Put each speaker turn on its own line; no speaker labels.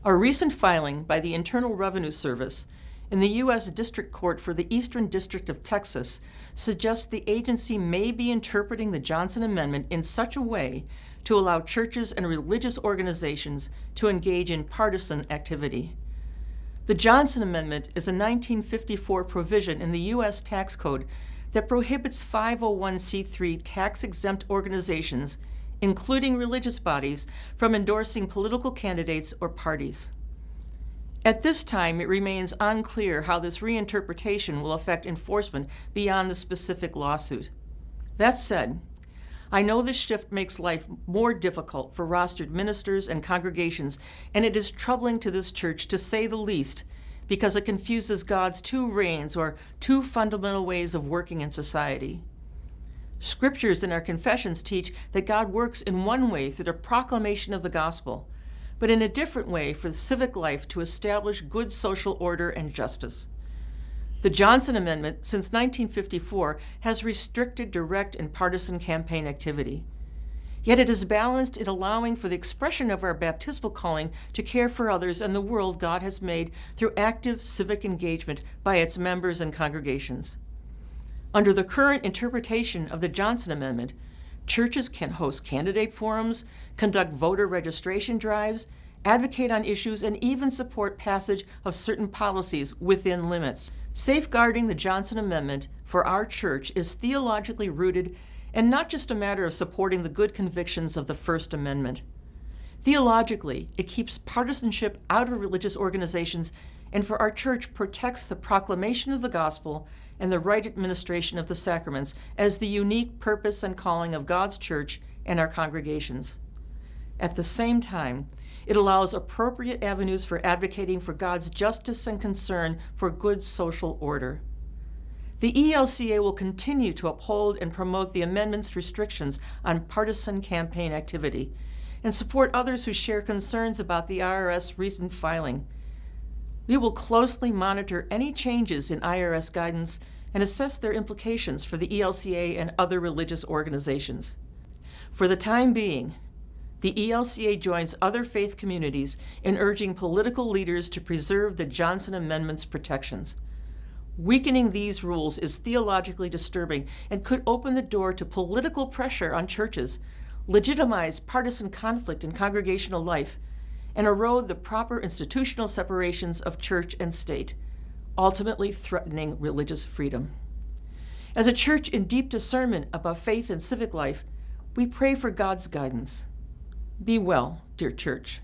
A recent filing by the Internal Revenue Service in the U.S. District Court for the Eastern District of Texas suggests the agency may be interpreting the Johnson Amendment in such a way to allow churches and religious organizations to engage in partisan activity. The Johnson Amendment is a 1954 provision in the U.S. tax code that prohibits 501c3 tax-exempt organizations, including religious bodies, from endorsing political candidates or parties. At this time, it remains unclear how this reinterpretation will affect enforcement beyond the specific lawsuit. That said, I know this shift makes life more difficult for rostered ministers and congregations, and it is troubling to this church, to say the least, because it confuses God's two reigns or two fundamental ways of working in society. Scriptures in our confessions teach that God works in one way through the proclamation of the gospel, but in a different way for civic life to establish good social order and justice. The Johnson Amendment, since 1954, has restricted direct and partisan campaign activity. Yet it is balanced in allowing for the expression of our baptismal calling to care for others and the world God has made through active civic engagement by its members and congregations. Under the current interpretation of the Johnson Amendment, churches can host candidate forums, conduct voter registration drives, advocate on issues, and even support passage of certain policies within limits. Safeguarding the Johnson Amendment for our church is theologically rooted and not just a matter of supporting the good convictions of the First Amendment. Theologically, it keeps partisanship out of religious organizations, and for our church protects the proclamation of the gospel and the right administration of the sacraments as the unique purpose and calling of God's church and our congregations. At the same time, it allows appropriate avenues for advocating for God's justice and concern for good social order. The ELCA will continue to uphold and promote the amendment's restrictions on partisan campaign activity and support others who share concerns about the IRS recent filing. We will closely monitor any changes in IRS guidance and assess their implications for the ELCA and other religious organizations. For the time being, the ELCA joins other faith communities in urging political leaders to preserve the Johnson Amendment's protections. Weakening these rules is theologically disturbing and could open the door to political pressure on churches, legitimize partisan conflict in congregational life, and erode the proper institutional separations of church and state, ultimately threatening religious freedom. As a church in deep discernment about faith and civic life, we pray for God's guidance. Be well, dear church.